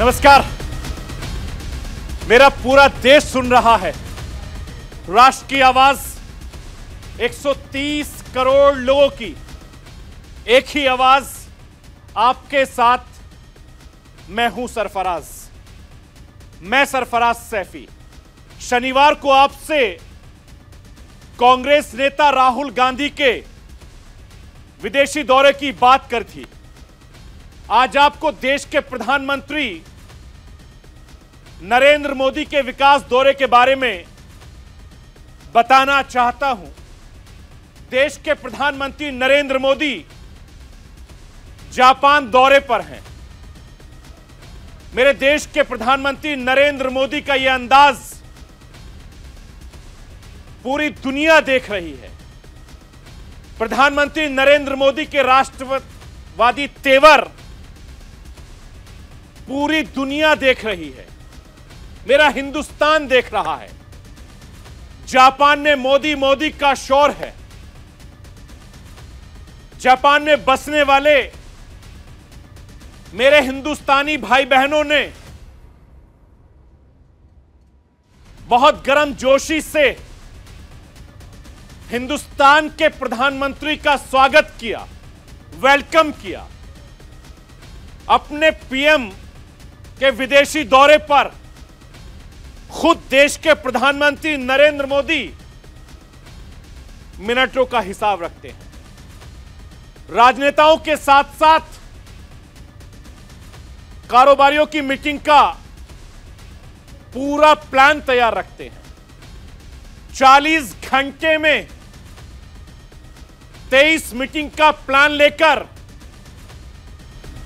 नमस्कार। मेरा पूरा देश सुन रहा है। राष्ट्र की आवाज 130 करोड़ लोगों की एक ही आवाज, आपके साथ मैं हूं सरफराज। मैं सरफराज सैफी शनिवार को आपसे कांग्रेस नेता राहुल गांधी के विदेशी दौरे की बात कर थी। आज आपको देश के प्रधानमंत्री नरेंद्र मोदी के विकास दौरे के बारे में बताना चाहता हूं। देश के प्रधानमंत्री नरेंद्र मोदी जापान दौरे पर हैं। मेरे देश के प्रधानमंत्री नरेंद्र मोदी का यह अंदाज पूरी दुनिया देख रही है। प्रधानमंत्री नरेंद्र मोदी के राष्ट्रवादी तेवर पूरी दुनिया देख रही है। मेरा हिंदुस्तान देख रहा है। जापान में मोदी मोदी का शोर है। जापान में बसने वाले मेरे हिंदुस्तानी भाई बहनों ने बहुत गर्मजोशी से हिंदुस्तान के प्रधानमंत्री का स्वागत किया, वेलकम किया। अपने पीएम के विदेशी दौरे पर खुद देश के प्रधानमंत्री नरेंद्र मोदी मिनटों का हिसाब रखते हैं। राजनेताओं के साथ साथ कारोबारियों की मीटिंग का पूरा प्लान तैयार रखते हैं। 40 घंटे में 23 मीटिंग का प्लान लेकर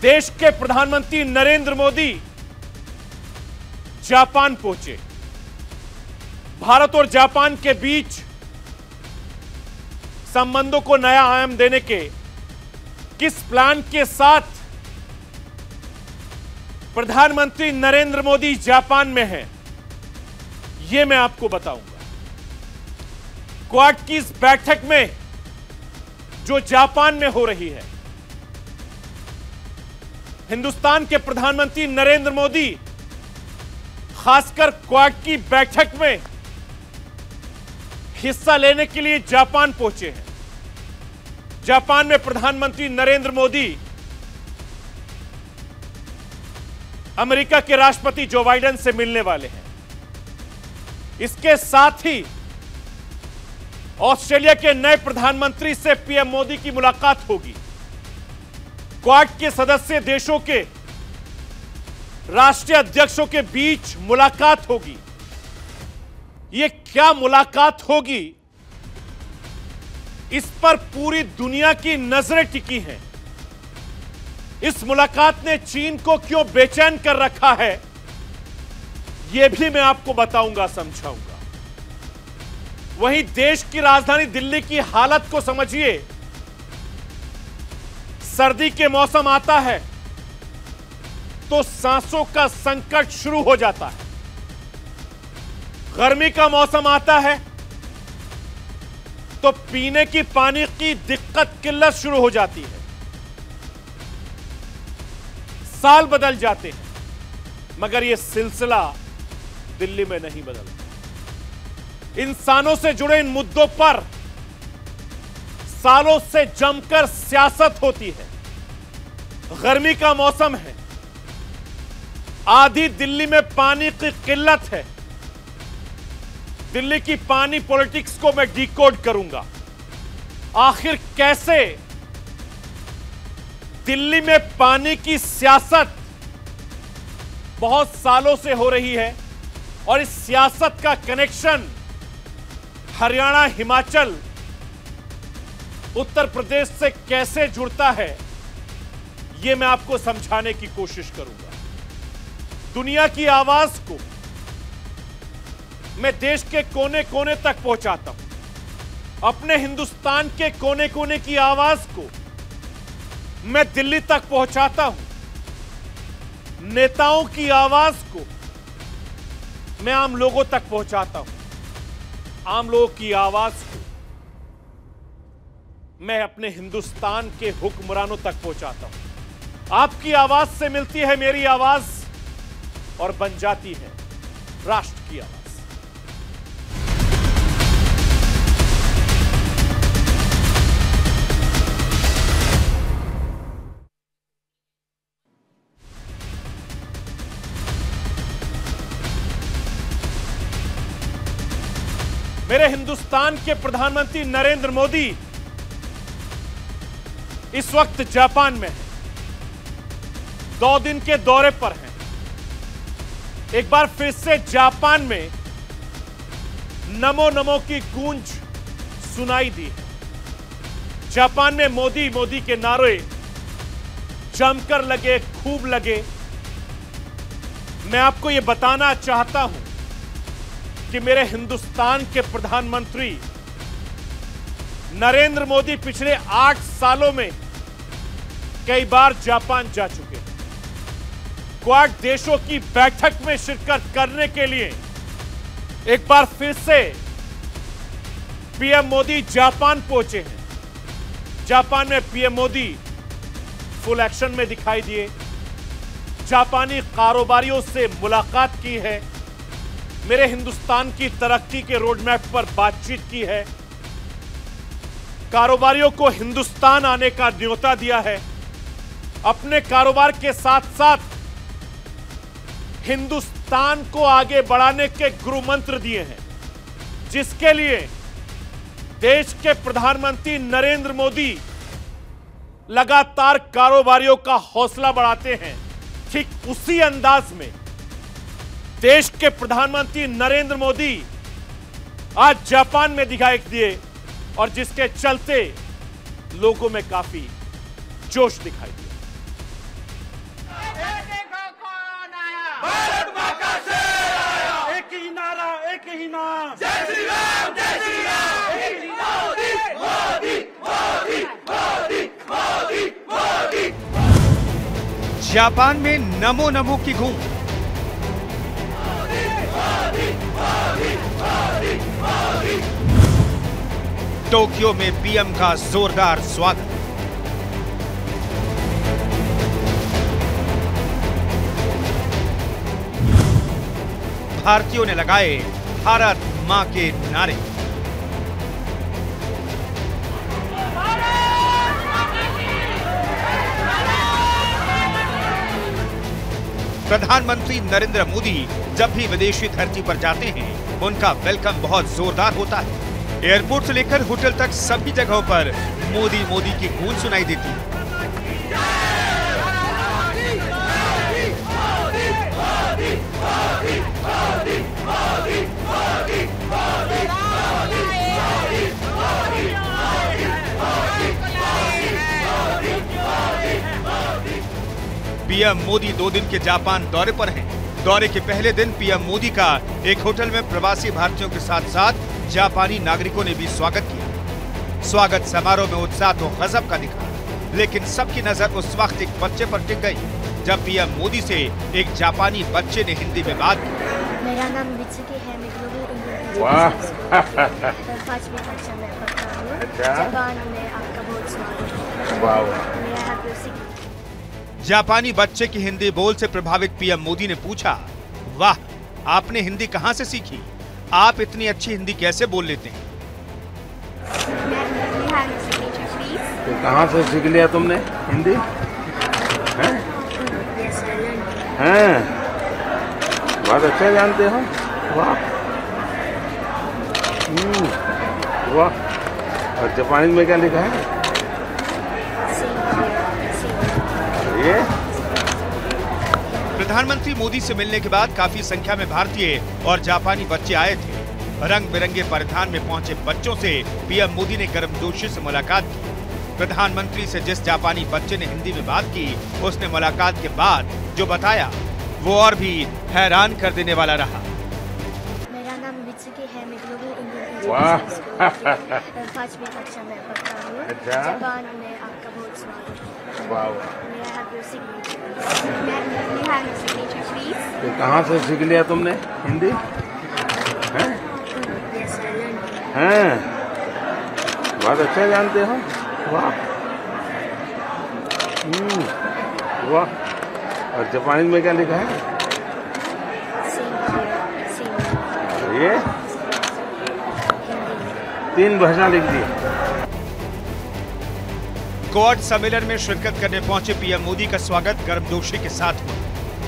देश के प्रधानमंत्री नरेंद्र मोदी जापान पहुंचे। भारत और जापान के बीच संबंधों को नया आयाम देने के किस प्लान के साथ प्रधानमंत्री नरेंद्र मोदी जापान में हैं, यह मैं आपको बताऊंगा। क्वाड की इस बैठक में जो जापान में हो रही है, हिंदुस्तान के प्रधानमंत्री नरेंद्र मोदी खासकर क्वाड की बैठक में हिस्सा लेने के लिए जापान पहुंचे हैं। जापान में प्रधानमंत्री नरेंद्र मोदी अमेरिका के राष्ट्रपति जो बाइडेन से मिलने वाले हैं। इसके साथ ही ऑस्ट्रेलिया के नए प्रधानमंत्री से पीएम मोदी की मुलाकात होगी। क्वाड के सदस्य देशों के राष्ट्रीय अध्यक्षों के बीच मुलाकात होगी। यह क्या मुलाकात होगी, इस पर पूरी दुनिया की नजरें टिकी हैं। इस मुलाकात ने चीन को क्यों बेचैन कर रखा है, यह भी मैं आपको बताऊंगा, समझाऊंगा। वहीं देश की राजधानी दिल्ली की हालत को समझिए। सर्दी के मौसम आता है तो सांसों का संकट शुरू हो जाता है। गर्मी का मौसम आता है तो पीने की पानी की दिक्कत किल्लत शुरू हो जाती है। साल बदल जाते हैं मगर यह सिलसिला दिल्ली में नहीं बदलता। इंसानों से जुड़े इन मुद्दों पर सालों से जमकर सियासत होती है। गर्मी का मौसम है, आधी दिल्ली में पानी की किल्लत है। दिल्ली की पानी पॉलिटिक्स को मैं डिकोड करूंगा। आखिर कैसे दिल्ली में पानी की सियासत बहुत सालों से हो रही है और इस सियासत का कनेक्शन हरियाणा, हिमाचल, उत्तर प्रदेश से कैसे जुड़ता है, यह मैं आपको समझाने की कोशिश करूंगा। दुनिया की आवाज को मैं देश के कोने कोने तक पहुंचाता हूं। अपने हिंदुस्तान के कोने कोने की आवाज को मैं दिल्ली तक पहुंचाता हूं। नेताओं की आवाज को मैं आम लोगों तक पहुंचाता हूं। आम लोगों की आवाज को मैं अपने हिंदुस्तान के हुक्मरानों तक पहुंचाता हूं। आपकी आवाज से मिलती है मेरी आवाज, और बन जाती है राष्ट्र की आवाज। मेरे हिंदुस्तान के प्रधानमंत्री नरेंद्र मोदी इस वक्त जापान में हैं, 2 दिन के दौरे पर हैं। एक बार फिर से जापान में नमो नमो की गूंज सुनाई दी है। जापान में मोदी मोदी के नारे जमकर लगे, खूब लगे। मैं आपको यह बताना चाहता हूं कि मेरे हिंदुस्तान के प्रधानमंत्री नरेंद्र मोदी पिछले 8 सालों में कई बार जापान जा चुके हैं। क्वाड देशों की बैठक में शिरकत करने के लिए एक बार फिर से पीएम मोदी जापान पहुंचे हैं। जापान में पीएम मोदी फुल एक्शन में दिखाई दिए, जापानी कारोबारियों से मुलाकात की है, मेरे हिंदुस्तान की तरक्की के रोडमैप पर बातचीत की है, कारोबारियों को हिंदुस्तान आने का न्योता दिया है, अपने कारोबार के साथ साथ हिंदुस्तान को आगे बढ़ाने के गुरु मंत्र दिए हैं, जिसके लिए देश के प्रधानमंत्री नरेंद्र मोदी लगातार कारोबारियों का हौसला बढ़ाते हैं। ठीक उसी अंदाज में देश के प्रधानमंत्री नरेंद्र मोदी आज जापान में दिखाई दिए और जिसके चलते लोगों में काफी जोश दिखाई दिया। भारत मां का शेर आया, एक ही नारा, एक ही नाम, जय श्री राम, जय श्री राम, मोदी मोदी मोदी मोदी मोदी मोदी। जापान में नमो नमो की गूंज। टोक्यो में पीएम का जोरदार स्वागत। भारतीयों ने लगाए भारत मां के नारे। प्रधानमंत्री नरेंद्र मोदी जब भी विदेशी धरती पर जाते हैं, उनका वेलकम बहुत जोरदार होता है। एयरपोर्ट से लेकर होटल तक सभी जगहों पर मोदी मोदी की गूंज सुनाई देती है। पीएम मोदी 2 दिन के जापान दौरे पर हैं। दौरे के पहले दिन पीएम मोदी का एक होटल में प्रवासी भारतीयों के साथ साथ जापानी नागरिकों ने भी स्वागत किया। स्वागत समारोह में उत्साह तो गजब का दिखा, लेकिन सबकी नजर उस वक्त एक बच्चे पर टिक गई जब पीएम मोदी से एक जापानी बच्चे ने हिंदी में बात की। मेरा नाम वित्सुकी है, मैं ग्लोबल इंडियन वाह। 5वीं कक्षा में पढ़ता हूँ। जापान में आपका बहुत स्वागत है। वाह। मेरा हैप्पी सिटी। जापानी बच्चे की हिंदी बोल से प्रभावित पीएम मोदी ने पूछा, वाह, आपने हिंदी कहाँ से सीखी? आप इतनी अच्छी हिंदी कैसे बोल लेते हैं? तो कहाँ से सीख लिया तुमने हिंदी? हैं? बहुत अच्छा जानते हो। वाह। वाह। और जापानी में क्या लिखा है? ये प्रधानमंत्री मोदी से मिलने के बाद काफी संख्या में भारतीय और जापानी बच्चे आए थे। रंग बिरंगे परिधान में पहुंचे बच्चों से पीएम मोदी ने गर्मजोशी से मुलाकात की। प्रधानमंत्री से जिस जापानी बच्चे ने हिंदी में बात की, उसने मुलाकात के बाद जो बताया वो और भी हैरान कर देने वाला रहा। मेरा नाम वित्सुकी है, मैं ग्लोबल इंडियन वाह। 5वीं कक्षा में पढ़ता हूँ। अच्छा। जापान में आपका बहुत स्वागत है। वाह। मेरा हैप्पी सिग्नेचर प्लीज। तो कहाँ से सीख लिया तुमने हिंदी? हैं? हैं? बहुत अच्छा जानते हो। वाह। वाह। और जापानी में क्या लिखा है? ये 3 भाषा लिख दी। क्वाड सम्मेलन में शिरकत करने पहुंचे पीएम मोदी का स्वागत गर्मजोशी के साथ हुआ।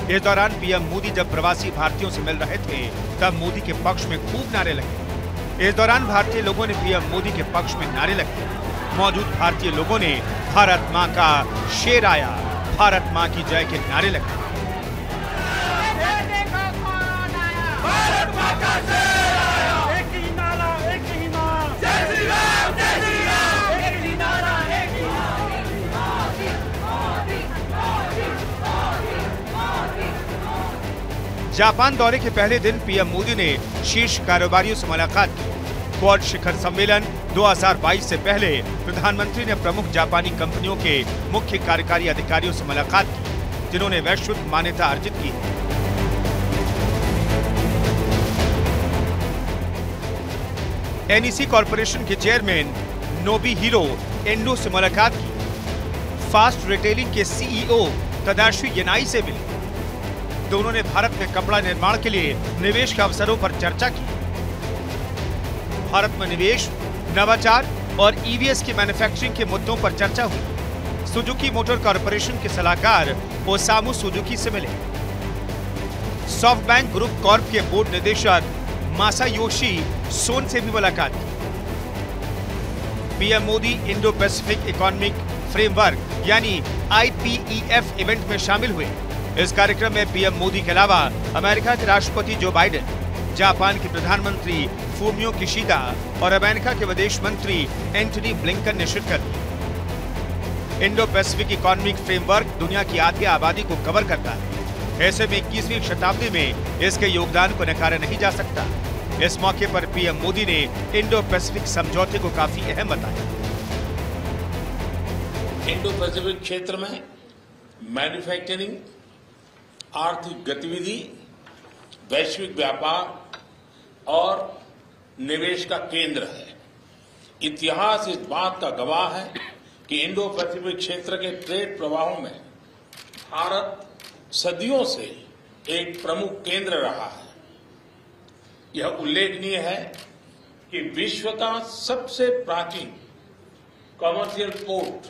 इस दौरान पीएम मोदी जब प्रवासी भारतीयों से मिल रहे थे तब मोदी के पक्ष में खूब नारे लगे। इस दौरान भारतीय लोगों ने पीएम मोदी के पक्ष में नारे लगाए। मौजूद भारतीय लोगों ने भारत मां का शेर आया, भारत मां की जय के नारे लगाए। भारत मां का शेर आया, एक ही नारा, एक ही नाम, जय श्री राम, जय श्री राम, एक ही नारा, एक ही नाम। जापान दौरे के पहले दिन पीएम मोदी ने शीर्ष कारोबारियों से मुलाकात की। क्वाड शिखर सम्मेलन 2022 से पहले प्रधानमंत्री ने प्रमुख जापानी कंपनियों के मुख्य कार्यकारी अधिकारियों से मुलाकात की, जिन्होंने वैश्विक मान्यता अर्जित की है। एनईसी कॉरपोरेशन के चेयरमैन नोबुहिरो एंडो से मुलाकात की। फास्ट रिटेलिंग के सीईओ तदाशी येनाई से मिले। दोनों ने भारत में कपड़ा निर्माण के लिए निवेश के अवसरों पर चर्चा की। भारत में निवेश, नवाचार और ईवीएस की मैन्युफैक्चरिंग के मुद्दों पर चर्चा हुई। सुजुकी मोटर कॉरपोरेशन के सलाहकार ओसामू सुजुकी से मिले। सॉफ्टबैंक ग्रुप कॉर्प के बोर्ड निदेशक मासायोशी सोन से भी मुलाकात की। PM Modi Indo Pacific economic framework यानी IPEF इवेंट में शामिल हुए। इस कार्यक्रम में पीएम मोदी के अलावा अमेरिका के राष्ट्रपति जो बाइडेन, जापान के प्रधानमंत्री फूमियो किशिदा और अमेरिका के विदेश मंत्री एंटनी ब्लिंकन ने शिरकत की। इंडो पैसिफिक इकोनॉमिक फ्रेमवर्क दुनिया की आधी आबादी को कवर करता है। ऐसे में 21वीं शताब्दी में इसके योगदान को नकारा नहीं जा सकता। इस मौके पर पीएम मोदी ने इंडो पैसिफिक समझौते को काफी अहम बताया। इंडो पैसिफिक क्षेत्र में मैन्युफैक्चरिंग, आर्थिक गतिविधि, वैश्विक व्यापार और निवेश का केंद्र है। इतिहास इस बात का गवाह है कि इंडो पैसिफिक क्षेत्र के ट्रेड प्रवाहों में भारत सदियों से एक प्रमुख केंद्र रहा है। यह उल्लेखनीय है कि विश्व का सबसे प्राचीन कमर्शियल पोर्ट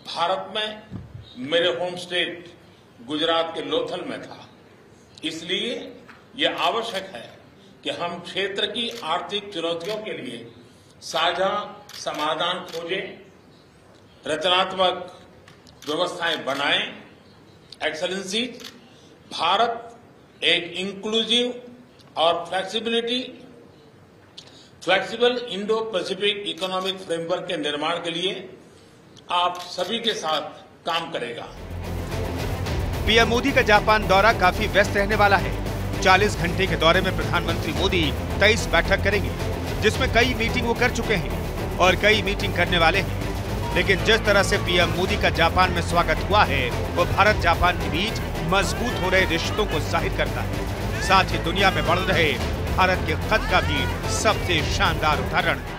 भारत में मेरे होम स्टेट गुजरात के लोथल में था। इसलिए यह आवश्यक है कि हम क्षेत्र की आर्थिक चुनौतियों के लिए साझा समाधान खोजें, रचनात्मक व्यवस्थाएं बनाएं। एक्सेलेंसी, भारत एक इंक्लूसिव और flexible Indo Pacific economic framework के निर्माण के लिए आप सभी के साथ काम करेगा। पीएम मोदी का जापान दौरा काफी व्यस्त रहने वाला है। 40 घंटे के दौरे में प्रधानमंत्री मोदी 23 बैठक करेंगे, जिसमें कई मीटिंग वो कर चुके हैं और कई मीटिंग करने वाले हैं। लेकिन जिस तरह से पीएम मोदी का जापान में स्वागत हुआ है, वो भारत जापान के बीच मजबूत हो रहे रिश्तों को जाहिर करता है। साथ ही दुनिया में बढ़ रहे भारत के कद का भी सबसे शानदार उदाहरण है।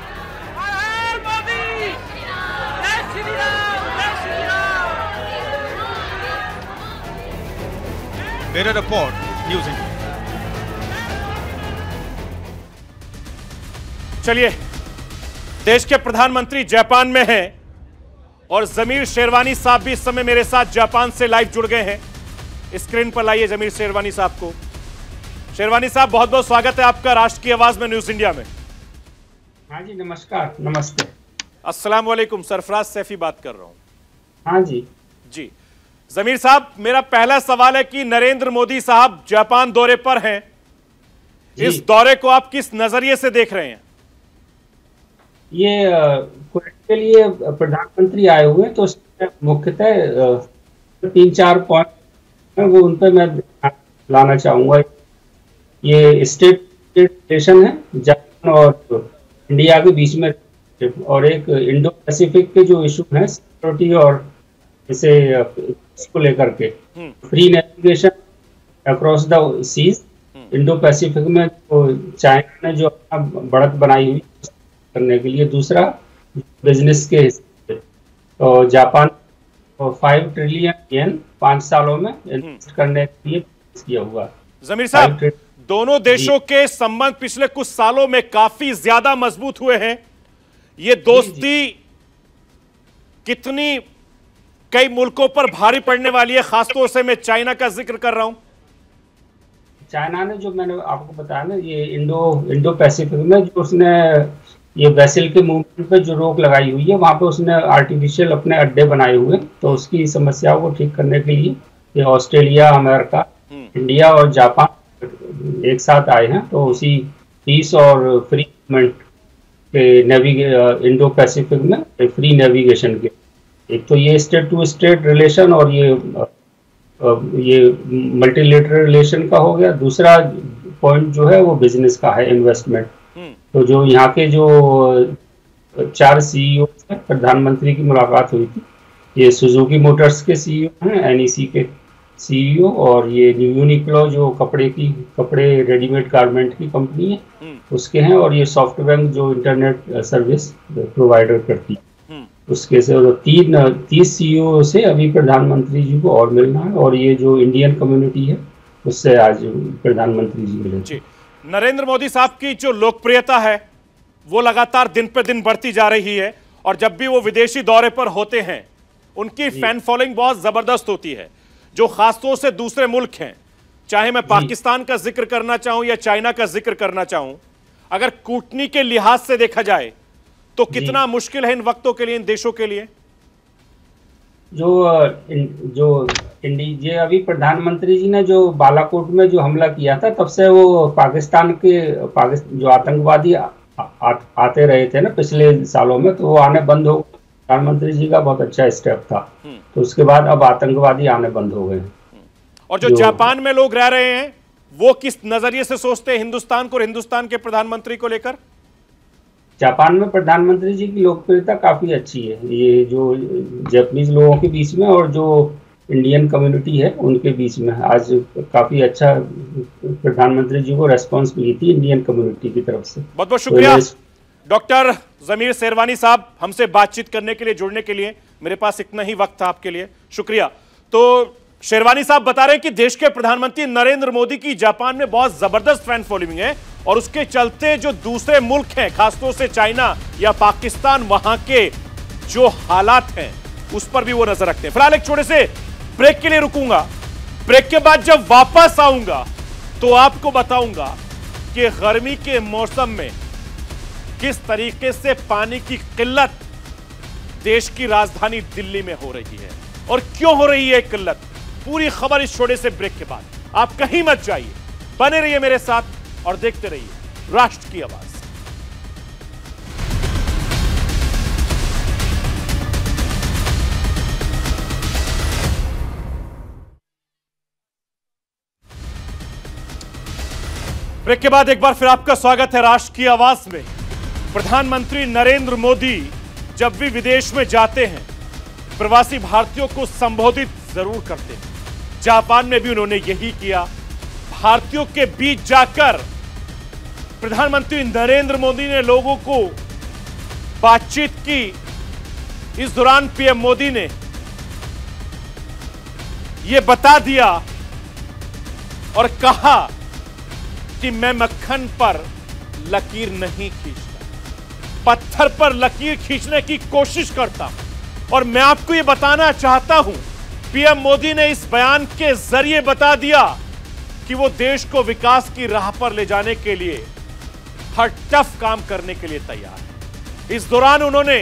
Bureau report, news India. चलिए, देश के प्रधानमंत्री जापान में हैं और जमीर शेरवानी साहब भी इस समय मेरे साथ जापान से लाइव जुड़ गए हैं। स्क्रीन पर लाइए जमीर शेरवानी साहब को। शेरवानी साहब, बहुत बहुत स्वागत है आपका राष्ट्र की आवाज में, न्यूज़ इंडिया में। हाँ जी, नमस्कार। नमस्ते। अस्सलाम वालेकुम, सरफराज सैफी बात कर रहा हूं। हाँ जी जी जमीर साहब, मेरा पहला सवाल है कि नरेंद्र मोदी साहब जापान दौरे पर हैं। इस दौरे को आप किस नजरिए से देख रहे हैं? ये क्वेट के लिए प्रधानमंत्री आए हुए हैं, तो मुख्यतः 3-4 पॉइंट है वो उन पर मैं लाना चाहूंगा। ये स्टेट रिलेशन है जापान और इंडिया के बीच में, और एक इंडो पैसिफिक के जो इशू है सिक्योरिटी और इसे इसको लेकर के free navigation across the seas, Indo Pacific में तो चाइना ने जो अपना बढ़त बनाई हुई करने के लिए। दूसरा बिजनेस के हिस्से, तो जापान 5 ट्रिलियन येन 5 सालों में इन्वेस्ट करने के लिए किया हुआ। जमीर साहब, दोनों देशों के संबंध पिछले कुछ सालों में काफी ज्यादा मजबूत हुए हैं। ये दोस्ती कितनी कई मुल्कों पर भारी पड़ने वाली है, खासतौर से मैं चाइना का जिक्र कर रहा हूं। चाइना ने, जो मैंने आपको बताया ना, ये इंडो पैसिफिक में जो उसने ये वेसल के मूवमेंट पे जो रोक लगाई हुई है, वहां पे उसने आर्टिफिशियल अपने अड्डे बनाए हुए, तो उसकी समस्याओं को ठीक करने के लिए ये ऑस्ट्रेलिया, अमेरिका, इंडिया और जापान एक साथ आए हैं। तो उसी पीस और फ्री मूवमेंट के इंडो पैसिफिक में फ्री नेविगेशन के, एक तो ये स्टेट टू स्टेट रिलेशन और ये मल्टीलेटरल रिलेशन का हो गया। दूसरा पॉइंट जो है वो बिजनेस का है, इन्वेस्टमेंट। तो जो यहाँ के जो 4 सीईओ हैं, प्रधानमंत्री की मुलाकात हुई थी। ये सुजुकी मोटर्स के सीईओ हैं, एनईसी के सीईओ, और ये यूनिक्लो जो कपड़े रेडीमेड गारमेंट की कंपनी है उसके हैं, और ये सॉफ्टबैंक जो इंटरनेट सर्विस प्रोवाइडर करती है उसके से। 30 सीईओ से अभी प्रधानमंत्री जी को और मिलना है, और ये जो इंडियन कम्युनिटी है उससे आज प्रधानमंत्री जी मिलेंगे। नरेंद्र मोदी साहब की जो लोकप्रियता है वो लगातार दिन पे दिन बढ़ती जा रही है, और जब भी वो विदेशी दौरे पर होते हैं उनकी फैन फॉलोइंग बहुत जबरदस्त होती है, जो खासतौर से दूसरे मुल्क हैं, चाहे मैं पाकिस्तान का जिक्र करना चाहूं या चाइना का जिक्र करना चाहूं। अगर कूटनी के लिहाज से देखा जाए तो कितना मुश्किल है इन वक्तों के लिए, इन देशों के लिए? ये अभी प्रधानमंत्री जी ने जो बालाकोट में जो हमला किया था, तब से वो पाकिस्तान जो आतंकवादी आते रहे थे ना पिछले सालों में, तो वो आने बंद हो। प्रधानमंत्री जी का बहुत अच्छा स्टेप था। तो उसके बाद अब आतंकवादी आने बंद हो गए। और जो जापान में लोग रह रहे हैं वो किस नजरिए से सोचते हैं हिंदुस्तान को और हिंदुस्तान के प्रधानमंत्री को लेकर? जापान में प्रधानमंत्री जी की लोकप्रियता काफी अच्छी है, ये जो जापानीज लोगों के बीच में और जो इंडियन कम्युनिटी है उनके बीच में आज काफी अच्छा प्रधानमंत्री जी को रेस्पॉन्स मिली थी इंडियन कम्युनिटी की तरफ से। बहुत बहुत शुक्रिया डॉक्टर जमीर शेरवानी साहब, हमसे बातचीत करने के लिए, जुड़ने के लिए। मेरे पास इतना ही वक्त था आपके लिए, शुक्रिया। तो शेरवानी साहब बता रहे हैं कि देश के प्रधानमंत्री नरेंद्र मोदी की जापान में बहुत जबरदस्त फैन फॉलोइंग है, और उसके चलते जो दूसरे मुल्क हैं, खासतौर से चाइना या पाकिस्तान, वहां के जो हालात हैं उस पर भी वो नजर रखते हैं। फिलहाल एक छोटे से ब्रेक के लिए रुकूंगा। ब्रेक के बाद जब वापस आऊंगा तो आपको बताऊंगा कि गर्मी के मौसम में किस तरीके से पानी की किल्लत देश की राजधानी दिल्ली में हो रही है और क्यों हो रही है किल्लत। पूरी खबर इस छोटे से ब्रेक के बाद। आप कहीं मत जाइए, बने रहिए मेरे साथ और देखते रहिए राष्ट्र की आवाज। ब्रेक के बाद एक बार फिर आपका स्वागत है राष्ट्र की आवाज में। प्रधानमंत्री नरेंद्र मोदी जब भी विदेश में जाते हैं प्रवासी भारतीयों को संबोधित जरूर करते हैं। जापान में भी उन्होंने यही किया। भारतीयों के बीच जाकर प्रधानमंत्री नरेंद्र मोदी ने लोगों को बातचीत की। इस दौरान पीएम मोदी ने यह बता दिया और कहा कि मैं मक्खन पर लकीर नहीं खींचता, पत्थर पर लकीर खींचने की कोशिश करता हूं। और मैं आपको यह बताना चाहता हूं, पीएम मोदी ने इस बयान के जरिए बता दिया कि वो देश को विकास की राह पर ले जाने के लिए हर टफ काम करने के लिए तैयार है। इस दौरान उन्होंने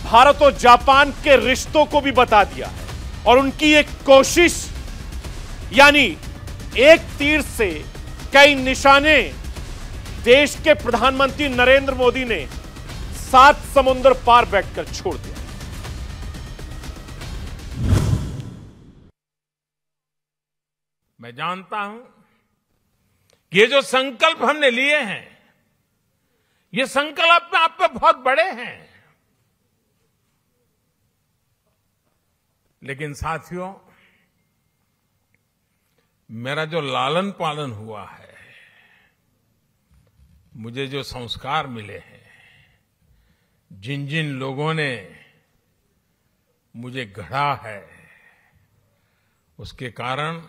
भारत और जापान के रिश्तों को भी बता दिया है और उनकी एक कोशिश, यानी एक तीर से कई निशाने देश के प्रधानमंत्री नरेंद्र मोदी ने 7 समुद्र पार बैठकर छोड़ दिया। मैं जानता हूं कि ये जो संकल्प हमने लिए हैं, ये संकल्प में आप पे बहुत बड़े हैं, लेकिन साथियों, मेरा जो लालन पालन हुआ है, मुझे जो संस्कार मिले हैं, जिन जिन लोगों ने मुझे गढ़ा है, उसके कारण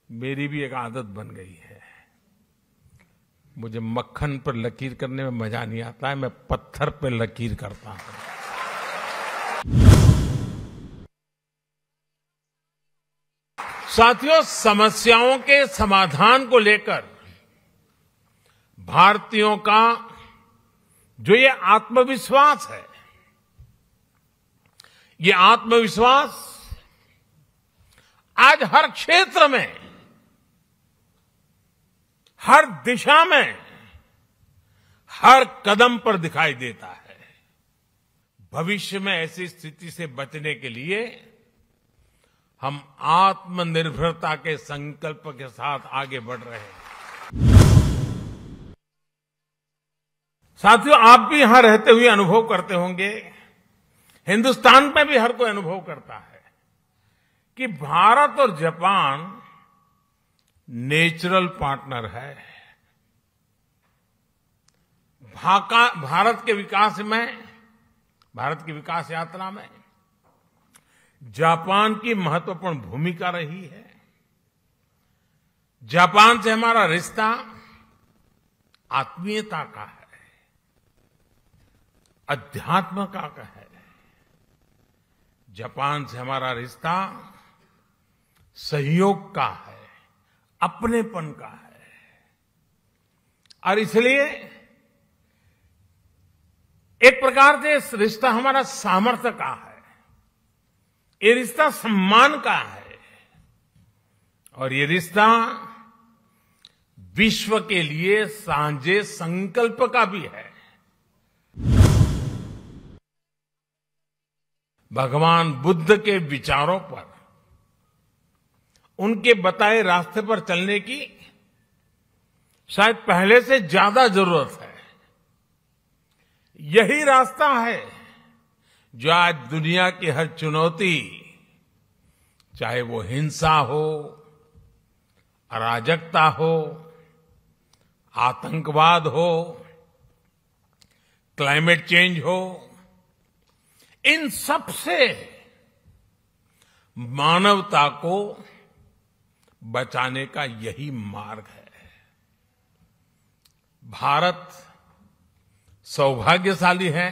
मेरी भी एक आदत बन गई है। मुझे मक्खन पर लकीर करने में मजा नहीं आता है, मैं पत्थर पर लकीर करता हूं। साथियों, समस्याओं के समाधान को लेकर भारतीयों का जो ये आत्मविश्वास है, ये आत्मविश्वास आज हर क्षेत्र में, हर दिशा में, हर कदम पर दिखाई देता है। भविष्य में ऐसी स्थिति से बचने के लिए हम आत्मनिर्भरता के संकल्प के साथ आगे बढ़ रहे हैं। साथियों, आप भी यहां रहते हुए अनुभव करते होंगे, हिंदुस्तान में भी हर कोई अनुभव करता है कि भारत और जापान नेचुरल पार्टनर है। भारत के विकास में, भारत की विकास यात्रा में जापान की महत्वपूर्ण भूमिका रही है। जापान से हमारा रिश्ता आत्मीयता का है, अध्यात्म का है। जापान से हमारा रिश्ता सहयोग का है, अपनेपन का है। और इसलिए एक प्रकार से इस रिश्ता हमारा सामर्थ्य का है, ये रिश्ता सम्मान का है, और ये रिश्ता विश्व के लिए साझे संकल्प का भी है। भगवान बुद्ध के विचारों पर, उनके बताए रास्ते पर चलने की शायद पहले से ज्यादा जरूरत है। यही रास्ता है जो आज दुनिया की हर चुनौती, चाहे वो हिंसा हो, अराजकता हो, आतंकवाद हो, क्लाइमेट चेंज हो, इन सब से मानवता को बचाने का यही मार्ग है। भारत सौभाग्यशाली है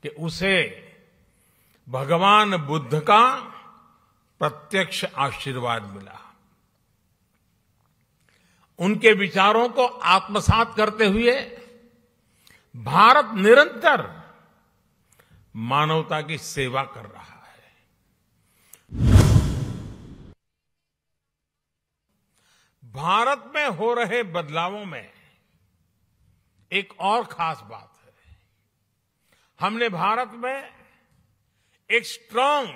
कि उसे भगवान बुद्ध का प्रत्यक्ष आशीर्वाद मिला। उनके विचारों को आत्मसात करते हुए भारत निरंतर मानवता की सेवा कर रहा है। भारत में हो रहे बदलावों में एक और खास बात है, हमने भारत में एक स्ट्रांग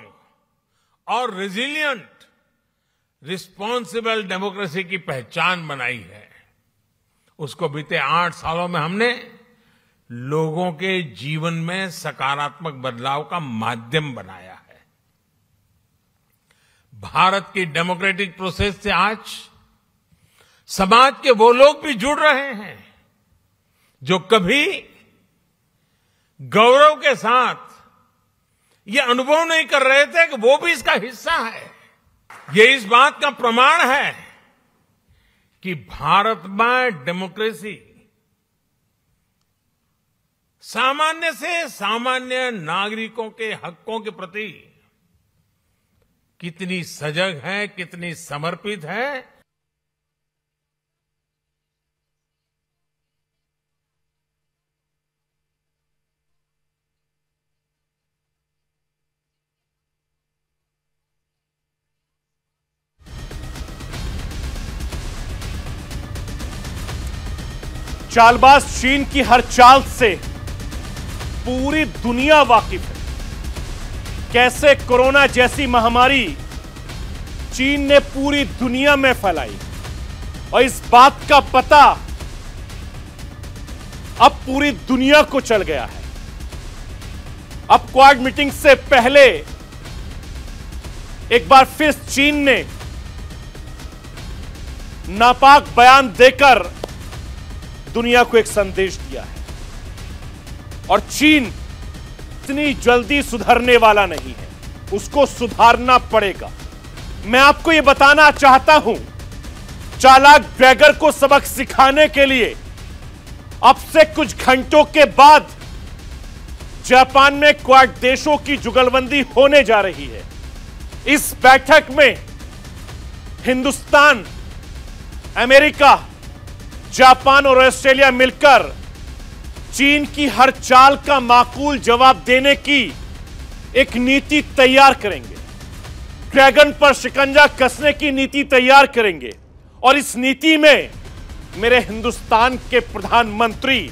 और रेजिलिएंट रिस्पॉन्सिबल डेमोक्रेसी की पहचान बनाई है। उसको बीते 8 सालों में हमने लोगों के जीवन में सकारात्मक बदलाव का माध्यम बनाया है। भारत की डेमोक्रेटिक प्रोसेस से आज समाज के वो लोग भी जुड़ रहे हैं जो कभी गौरव के साथ ये अनुभव नहीं कर रहे थे कि वो भी इसका हिस्सा है। ये इस बात का प्रमाण है कि भारत में डेमोक्रेसी सामान्य से सामान्य नागरिकों के हकों के प्रति कितनी सजग है, कितनी समर्पित है। चालबाज चीन की हर चाल से पूरी दुनिया वाकिफ है। कैसे कोरोना जैसी महामारी चीन ने पूरी दुनिया में फैलाई, और इस बात का पता अब पूरी दुनिया को चल गया है। अब क्वाड मीटिंग से पहले एक बार फिर चीन ने नापाक बयान देकर दुनिया को एक संदेश दिया है, और चीन इतनी जल्दी सुधरने वाला नहीं है, उसको सुधारना पड़ेगा। मैं आपको यह बताना चाहता हूं, चालाक ड्रैगर को सबक सिखाने के लिए अब से कुछ घंटों के बाद जापान में क्वाड देशों की जुगलबंदी होने जा रही है। इस बैठक में हिंदुस्तान, अमेरिका, जापान और ऑस्ट्रेलिया मिलकर चीन की हर चाल का माकूल जवाब देने की एक नीति तैयार करेंगे। ड्रैगन पर शिकंजा कसने की नीति तैयार करेंगे और इस नीति में मेरे हिंदुस्तान के प्रधानमंत्री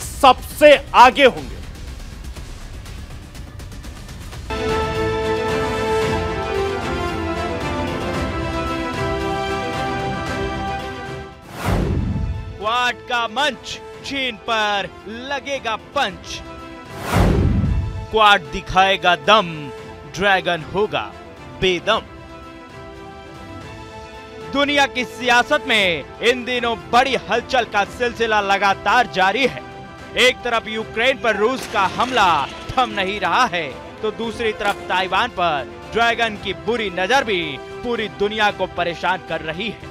सबसे आगे होंगे। क्वाड का मंच, चीन पर लगेगा पंच। क्वाड दिखाएगा दम, ड्रैगन होगा बेदम। दुनिया की सियासत में इन दिनों बड़ी हलचल का सिलसिला लगातार जारी है। एक तरफ यूक्रेन पर रूस का हमला थम नहीं रहा है, तो दूसरी तरफ ताइवान पर ड्रैगन की बुरी नजर भी पूरी दुनिया को परेशान कर रही है।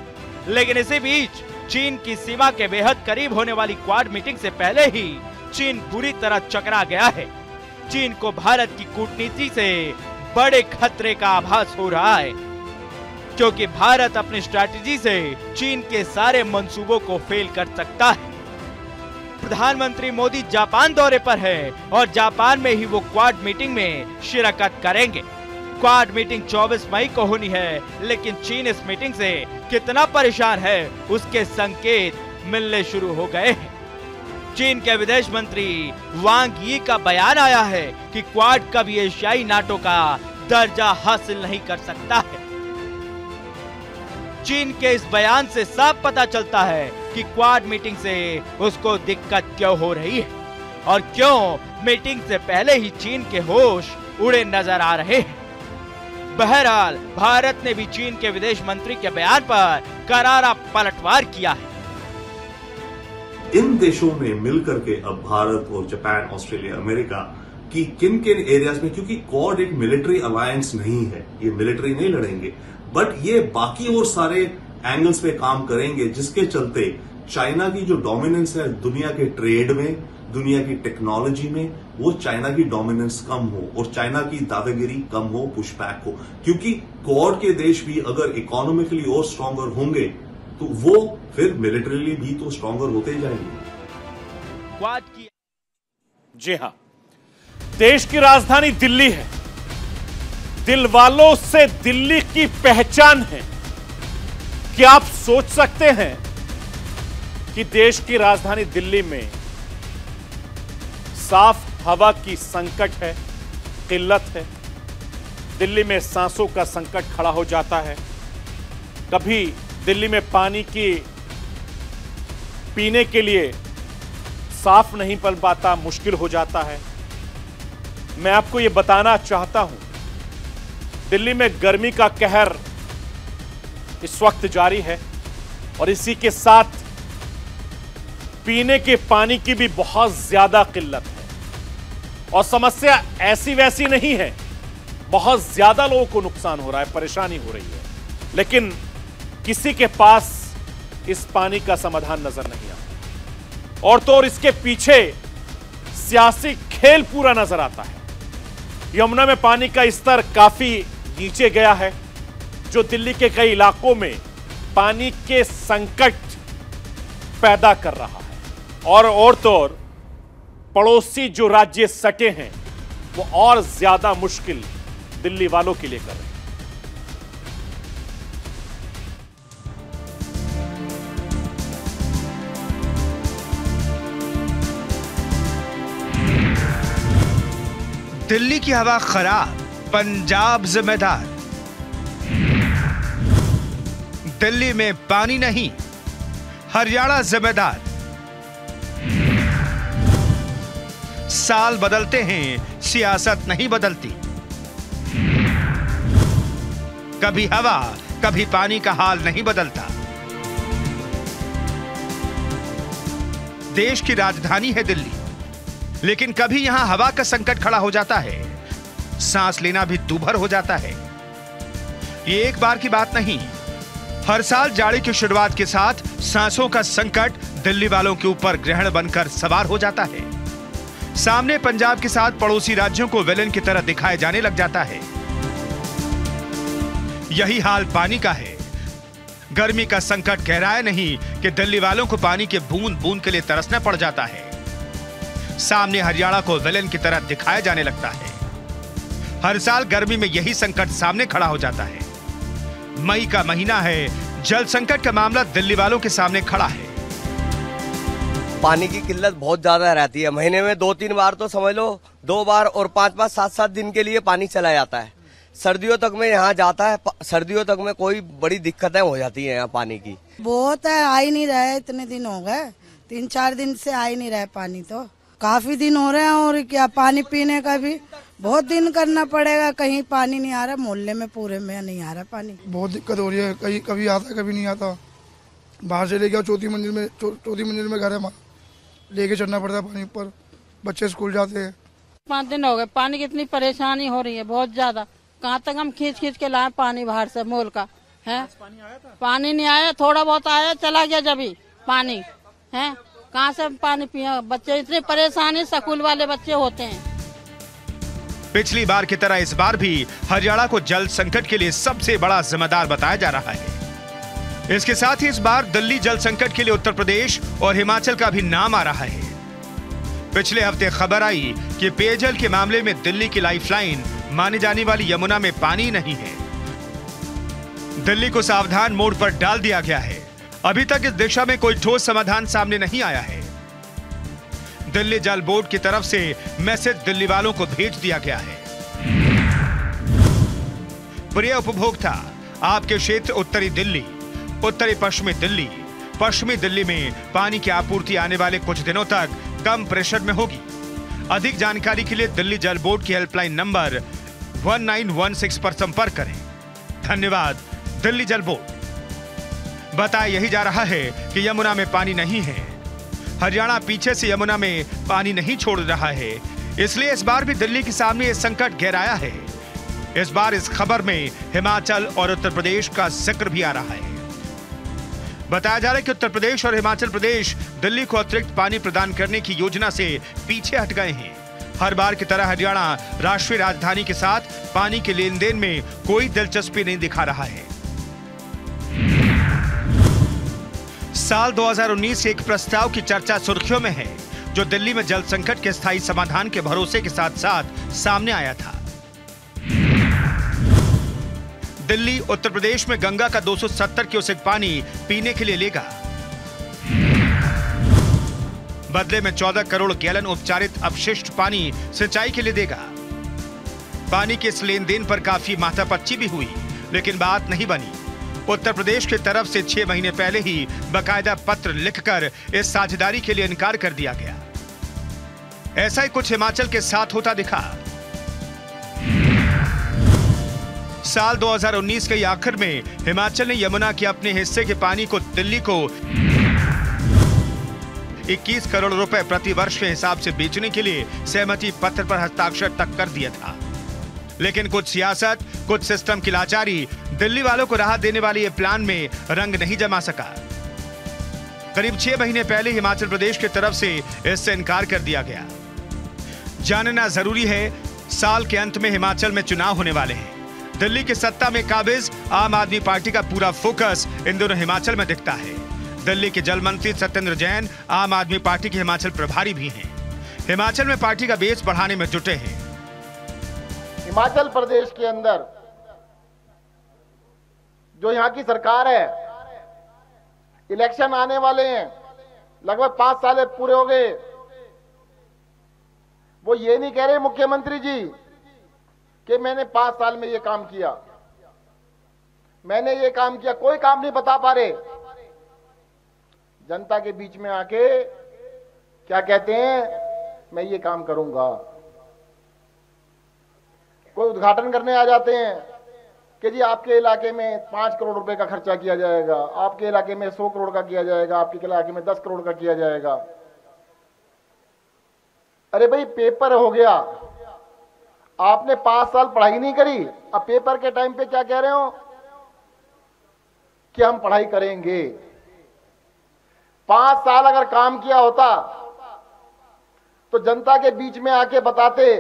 लेकिन इसी बीच चीन की सीमा के बेहद करीब होने वाली क्वाड मीटिंग से पहले ही चीन बुरी तरह चकरा गया है। चीन को भारत की कूटनीति से बड़े खतरे का आभास हो रहा है, क्योंकि भारत अपनी स्ट्रैटेजी से चीन के सारे मंसूबों को फेल कर सकता है। प्रधानमंत्री मोदी जापान दौरे पर है और जापान में ही वो क्वाड मीटिंग में शिरकत करेंगे। क्वाड मीटिंग 24 मई को होनी है, लेकिन चीन इस मीटिंग से कितना परेशान है उसके संकेत मिलने शुरू हो गए हैं। चीन के विदेश मंत्री वांग यी का बयान आया है कि क्वाड कभी एशियाई नाटो का दर्जा हासिल नहीं कर सकता है। चीन के इस बयान से साफ पता चलता है कि क्वाड मीटिंग से उसको दिक्कत क्यों हो रही है और क्यों मीटिंग से पहले ही चीन के होश उड़े नजर आ रहे हैं। बहरहाल भारत ने भी चीन के विदेश मंत्री के बयान पर करारा पलटवार किया है। इन देशों में मिलकर के अब भारत और जापान, ऑस्ट्रेलिया, अमेरिका की किन किन एरियाज में, क्योंकि क्वाड एक मिलिट्री अलायंस नहीं है, ये मिलिट्री नहीं लड़ेंगे, बट ये बाकी और सारे एंगल्स पे काम करेंगे, जिसके चलते चाइना की जो डोमिनेंस है दुनिया के ट्रेड में, दुनिया की टेक्नोलॉजी में, वो चाइना की डोमिनेंस कम हो और चाइना की दादागिरी कम हो, पुशबैक हो। क्योंकि क्वाड के देश भी अगर इकोनॉमिकली और स्ट्रांगर होंगे तो वो फिर मिलिटरीली भी तो स्ट्रांगर होते जाएंगे। क्वाड की जी हां, देश की राजधानी दिल्ली है। दिल वालों से दिल्ली की पहचान है। क्या आप सोच सकते हैं कि देश की राजधानी दिल्ली में साफ हवा की संकट है, किल्लत है। दिल्ली में सांसों का संकट खड़ा हो जाता है। कभी दिल्ली में पानी की पीने के लिए साफ नहीं बन पाता, मुश्किल हो जाता है। मैं आपको यह बताना चाहता हूं, दिल्ली में गर्मी का कहर इस वक्त जारी है और इसी के साथ पीने के पानी की भी बहुत ज्यादा किल्लत है। और समस्या ऐसी वैसी नहीं है, बहुत ज्यादा लोगों को नुकसान हो रहा है, परेशानी हो रही है, लेकिन किसी के पास इस पानी का समाधान नजर नहीं आता। और तो और इसके पीछे सियासी खेल पूरा नजर आता है। यमुना में पानी का स्तर काफी नीचे गया है, जो दिल्ली के कई इलाकों में पानी के संकट पैदा कर रहा है। और तो और पड़ोसी जो राज्य सटे हैं वो और ज्यादा मुश्किल दिल्ली वालों के लिए कर रहे हैं। दिल्ली की हवा खराब, पंजाब जिम्मेदार। दिल्ली में पानी नहीं, हरियाणा जिम्मेदार। साल बदलते हैं, सियासत नहीं बदलती। कभी हवा, कभी पानी का हाल नहीं बदलता। देश की राजधानी है दिल्ली, लेकिन कभी यहां हवा का संकट खड़ा हो जाता है, सांस लेना भी दूभर हो जाता है। ये एक बार की बात नहीं, हर साल जाड़े की शुरुआत के साथ सांसों का संकट दिल्ली वालों के ऊपर ग्रहण बनकर सवार हो जाता है। सामने पंजाब के साथ पड़ोसी राज्यों को विलेन की तरह दिखाया जाने लग जाता है। यही हाल पानी का है। गर्मी का संकट गहराया नहीं कि दिल्ली वालों को पानी के बूंद बूंद के लिए तरसना पड़ जाता है। सामने हरियाणा को विलेन की तरह दिखाया जाने लगता है। हर साल गर्मी में यही संकट सामने खड़ा हो जाता है। मई का महीना है, जल संकट का मामला दिल्ली वालों के सामने खड़ा है। पानी की किल्लत बहुत ज्यादा रहती है। महीने में 2-3 बार तो समझ लो 2 बार और 5-5, 7-7 दिन के लिए पानी चला जाता है। सर्दियों तक में यहाँ जाता है, सर्दियों तक में कोई बड़ी दिक्कतें हो जाती हैं यहाँ पानी की। बहुत है, आ ही नहीं रहे, इतने दिन हो गए, 3-4 दिन से आ ही नहीं रहे पानी, तो काफी दिन हो रहे हैं। और क्या पानी पीने का भी बहुत दिन करना पड़ेगा, कहीं पानी नहीं आ रहा, मोहल्ले में पूरे में नहीं आ रहा पानी। बहुत दिक्कत हो रही है, कभी आता है कभी नहीं आता। बाहर से लेके चौथी मंजिल में घर है, लेके चढ़ना पड़ता है पानी ऊपर, बच्चे स्कूल जाते हैं। 5 दिन हो गए, पानी की इतनी परेशानी हो रही है, बहुत ज्यादा। कहाँ तक हम खींच के लाए पानी बाहर से मोल का है। पानी नहीं आया, थोड़ा बहुत आया, चला गया जब ही पानी है। कहाँ से पानी पिए, बच्चे इतने परेशान है, स्कूल वाले बच्चे होते हैं। पिछली बार की तरह इस बार भी हरियाणा को जल संकट के लिए सबसे बड़ा जिम्मेदार बताया जा रहा है। इसके साथ ही इस बार दिल्ली जल संकट के लिए उत्तर प्रदेश और हिमाचल का भी नाम आ रहा है। पिछले हफ्ते खबर आई कि पेयजल के मामले में दिल्ली की लाइफलाइन मानी जाने वाली यमुना में पानी नहीं है। दिल्ली को सावधान मोड पर डाल दिया गया है। अभी तक इस दिशा में कोई ठोस समाधान सामने नहीं आया है। दिल्ली जल बोर्ड की तरफ से मैसेज दिल्ली वालों को भेज दिया गया है। प्रिय उपभोक्ता, आपके क्षेत्र उत्तरी दिल्ली, उत्तरी पश्चिमी दिल्ली में पानी की आपूर्ति आने वाले कुछ दिनों तक कम प्रेशर में होगी। अधिक जानकारी के लिए दिल्ली जल बोर्ड की हेल्पलाइन नंबर 1916 पर संपर्क करें। धन्यवाद दिल्ली जल बोर्ड। बताया यही जा रहा है कि यमुना में पानी नहीं है। हरियाणा पीछे से यमुना में पानी नहीं छोड़ रहा है, इसलिए इस बार भी दिल्ली के सामने ये संकट गहराया है। इस बार इस खबर में हिमाचल और उत्तर प्रदेश का जिक्र भी आ रहा है। बताया जा रहा है कि उत्तर प्रदेश और हिमाचल प्रदेश दिल्ली को अतिरिक्त पानी प्रदान करने की योजना से पीछे हट गए हैं। हर बार की तरह हरियाणा राष्ट्रीय राजधानी के साथ पानी के लेन देन में कोई दिलचस्पी नहीं दिखा रहा है। साल 2019 के एक प्रस्ताव की चर्चा सुर्खियों में है, जो दिल्ली में जल संकट के स्थायी समाधान के भरोसे के साथ साथ सामने आया था। दिल्ली उत्तर प्रदेश में गंगा का 270 क्यूसेक पानी पीने के लिए लेगा। बदले में 14 करोड़ गैलन उपचारित अपशिष्ट पानी सिंचाई के लिए देगा। पानी के इस लेन देन पर काफी माथापच्ची भी हुई, लेकिन बात नहीं बनी। उत्तर प्रदेश की तरफ से 6 महीने पहले ही बाकायदा पत्र लिखकर इस साझेदारी के लिए इनकार कर दिया गया। ऐसा ही कुछ हिमाचल के साथ होता दिखा। साल 2019 के आखिर में हिमाचल ने यमुना के अपने हिस्से के पानी को दिल्ली को 21 करोड़ रुपए प्रति वर्ष के हिसाब से बेचने के लिए सहमति पत्र पर हस्ताक्षर तक कर दिया था। लेकिन कुछ सियासत, कुछ सिस्टम की लाचारी दिल्ली वालों को राहत देने वाली ये प्लान में रंग नहीं जमा सका। करीब 6 महीने पहले हिमाचल प्रदेश की तरफ से इससे इनकार कर दिया गया। जानना जरूरी है, साल के अंत में हिमाचल में चुनाव होने वाले हैं। दिल्ली की सत्ता में काबिज आम आदमी पार्टी का पूरा फोकस इन दोनों हिमाचल में दिखता है। दिल्ली के जल मंत्री सत्येंद्र जैन आम आदमी पार्टी के हिमाचल प्रभारी भी हैं। हिमाचल में पार्टी का बेस बढ़ाने में जुटे हैं। हिमाचल प्रदेश के अंदर जो यहाँ की सरकार है, इलेक्शन आने वाले हैं, लगभग 5 साल पूरे हो गए। वो ये नहीं कह रहे मुख्यमंत्री जी कि मैंने 5 साल में ये काम किया, मैंने ये काम किया, कोई काम नहीं बता पा रहे। जनता के बीच में आके क्या कहते हैं, मैं ये काम करूंगा। कोई उद्घाटन करने आ जाते हैं कि जी आपके इलाके में 5 करोड़ रुपए का खर्चा किया जाएगा, आपके इलाके में 100 करोड़ का किया जाएगा, आपके इलाके में 10 करोड़ का किया जाएगा। अरे भाई पेपर हो गया, आपने 5 साल पढ़ाई नहीं करी, अब पेपर के टाइम पे क्या कह रहे हो कि हम पढ़ाई करेंगे। 5 साल अगर काम किया होता तो जनता के बीच में आके बताते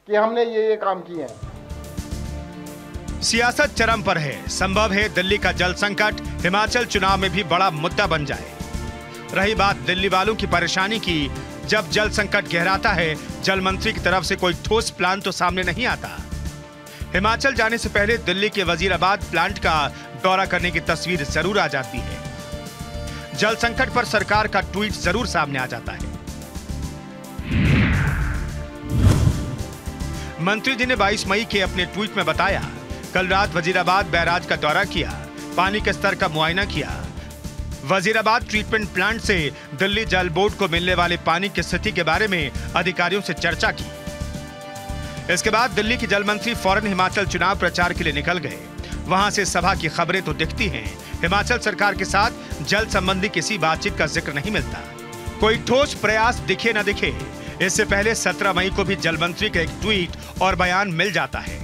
कि हमने ये काम किए हैं। सियासत चरम पर है। संभव है दिल्ली का जल संकट हिमाचल चुनाव में भी बड़ा मुद्दा बन जाए। रही बात दिल्ली वालों की परेशानी की, जब जल संकट गहराता है जल मंत्री की तरफ से कोई ठोस प्लान तो सामने नहीं आता। हिमाचल जाने से पहले दिल्ली के वजीराबाद प्लांट का दौरा करने की तस्वीर जरूर आ जाती है। जल संकट पर सरकार का ट्वीट जरूर सामने आ जाता है। मंत्री जी ने 22 मई के अपने ट्वीट में बताया, कल रात वजीराबाद बैराज का दौरा किया, पानी के स्तर का मुआयना किया। वजीराबाद ट्रीटमेंट प्लांट से दिल्ली जल बोर्ड को मिलने वाले पानी की स्थिति के बारे में अधिकारियों से चर्चा की। इसके बाद दिल्ली की जल मंत्री फौरन हिमाचल चुनाव प्रचार के लिए निकल गए। वहां से सभा की खबरें तो दिखती हैं, हिमाचल सरकार के साथ जल संबंधी किसी बातचीत का जिक्र नहीं मिलता। कोई ठोस प्रयास दिखे न दिखे, इससे पहले 17 मई को भी जल मंत्री का एक ट्वीट और बयान मिल जाता है।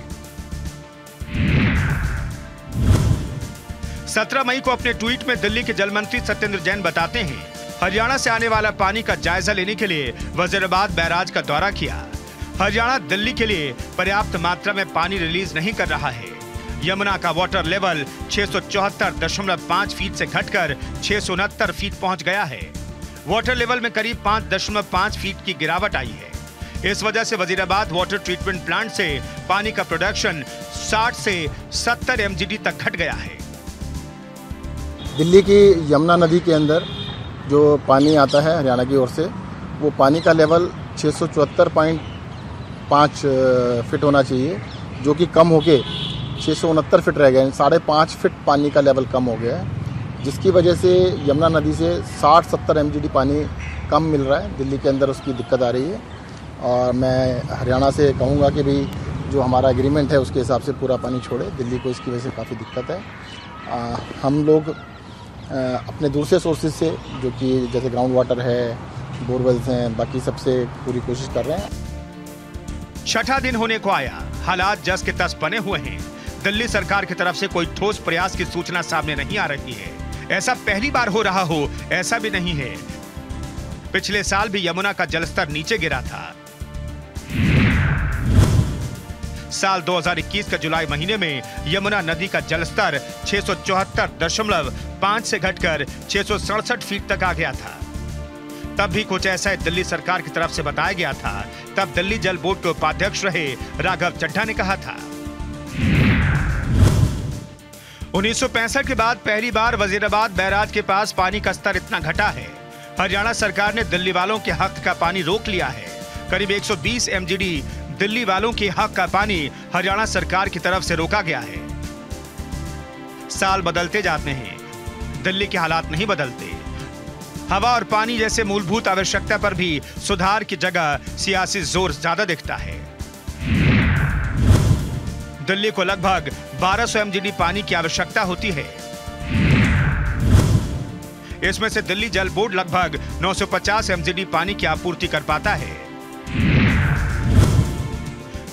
17 मई को अपने ट्वीट में दिल्ली के जल मंत्री सत्येंद्र जैन बताते हैं, हरियाणा से आने वाला पानी का जायजा लेने के लिए वजीराबाद बैराज का दौरा किया। हरियाणा दिल्ली के लिए पर्याप्त मात्रा में पानी रिलीज नहीं कर रहा है। यमुना का वाटर लेवल 674.5 फीट से घटकर 669 फीट पहुंच गया है। वाटर लेवल में करीब 5.5 फीट की गिरावट आई है। इस वजह से वजीराबाद वाटर ट्रीटमेंट प्लांट से पानी का प्रोडक्शन 60 से 70 MGD तक घट गया है। दिल्ली की यमुना नदी के अंदर जो पानी आता है हरियाणा की ओर से, वो पानी का लेवल 674.5 फीट होना चाहिए, जो कि कम होके 669 फीट रह गए। 5.5 फीट पानी का लेवल कम हो गया है, जिसकी वजह से यमुना नदी से 60-70 MGD पानी कम मिल रहा है। दिल्ली के अंदर उसकी दिक्कत आ रही है और मैं हरियाणा से कहूँगा कि भाई जो हमारा एग्रीमेंट है उसके हिसाब से पूरा पानी छोड़े। दिल्ली को इसकी वजह से काफ़ी दिक्कत है। हम लोग अपने दूसरे सोर्सेज से, जो कि जैसे ग्राउंड वाटर है, बोरवेल्स हैं, बाकी सबसे पूरी कोशिश कर रहे हैं। छठा दिन होने को आया, हालात जस के तस बने हुए हैं। दिल्ली सरकार की तरफ से कोई ठोस प्रयास की सूचना सामने नहीं आ रही है। ऐसा पहली बार हो रहा हो ऐसा भी नहीं है। पिछले साल भी यमुना का जलस्तर नीचे गिरा था। साल 2021 के जुलाई महीने में यमुना नदी का जलस्तर 674.5 से घटकर 667 फीट तक आ गया था। तब भी कुछ ऐसा दिल्ली सरकार की तरफ से बताया गया था। तब दिल्ली जल बोर्ड के उपाध्यक्ष रहे राघव चड्ढा ने कहा था, 1965 के बाद पहली बार वजीराबाद बैराज के पास पानी का स्तर इतना घटा है। हरियाणा सरकार ने दिल्ली वालों के हक का पानी रोक लिया है। करीब 120 MGD दिल्ली वालों के हक का पानी हरियाणा सरकार की तरफ से रोका गया है। साल बदलते जाते हैं, दिल्ली के हालात नहीं बदलते। हवा और पानी जैसे मूलभूत आवश्यकता पर भी सुधार की जगह सियासी जोर ज्यादा दिखता है। दिल्ली को लगभग 1200 MGD पानी की आवश्यकता होती है। इसमें से दिल्ली जल बोर्ड लगभग 950 MGD पानी की आपूर्ति कर पाता है।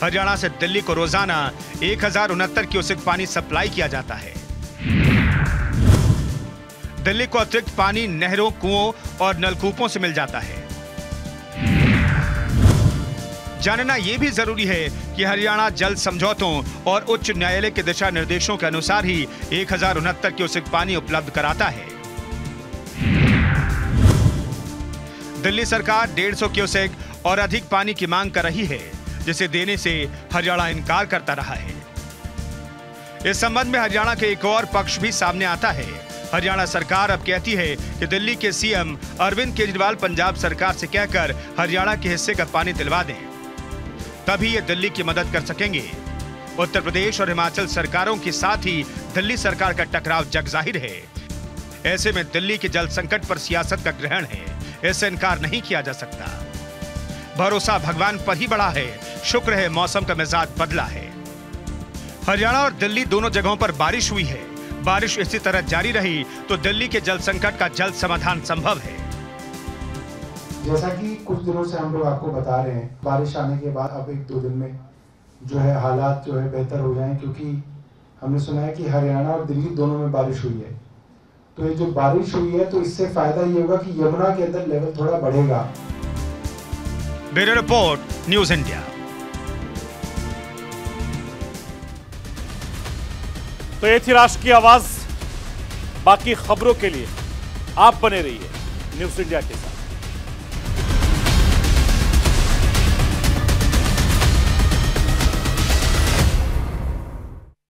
हरियाणा से दिल्ली को रोजाना 1069 क्यूसेक पानी सप्लाई किया जाता है। दिल्ली को अतिरिक्त पानी नहरों, कुओं और नलकूपों से मिल जाता है। जानना यह भी जरूरी है कि हरियाणा जल समझौतों और उच्च न्यायालय के दिशा निर्देशों के अनुसार ही 1069 क्यूसेक पानी उपलब्ध कराता है। दिल्ली सरकार 150 क्यूसेक और अधिक पानी की मांग कर रही है, जिसे देने से हरियाणा इनकार करता रहा है। इस संबंध में हरियाणा के एक और पक्ष भी सामने आता है। हरियाणा सरकार अब कहती है कि दिल्ली के CM अरविंद केजरीवाल पंजाब सरकार से कहकर हरियाणा के हिस्से का पानी दिलवा दें, तभी ये दिल्ली की मदद कर सकेंगे। उत्तर प्रदेश और हिमाचल सरकारों के साथ ही दिल्ली सरकार का टकराव जगजाहिर है। ऐसे में दिल्ली के जल संकट पर सियासत का ग्रहण है, इससे इनकार नहीं किया जा सकता। भरोसा भगवान पर ही बड़ा है, शुक्र है मौसम का मिजाज बदला है। हरियाणा और दिल्ली दोनों जगहों पर बारिश हुई है। बारिश इसी तरह जारी रही तो दिल्ली के जल संकट का जल्द समाधान संभव है। जैसा कि कुछ दिनों से हम लोग आपको बता रहे हैं, बारिश आने के बाद अब 1-2 दिन में जो है हालात जो है बेहतर हो जाएं, क्योंकि हमने सुना है कि हरियाणा और दिल्ली दोनों में बारिश हुई है। तो ये जो बारिश हुई है तो इससे फायदा ये होगा कि यमुना के अंदर लेवल थोड़ा बढ़ेगा। Bureau report, news India. तो ये थी राष्ट्र की आवाज। बाकी खबरों के लिए आप बने रहिए न्यूज इंडिया के साथ।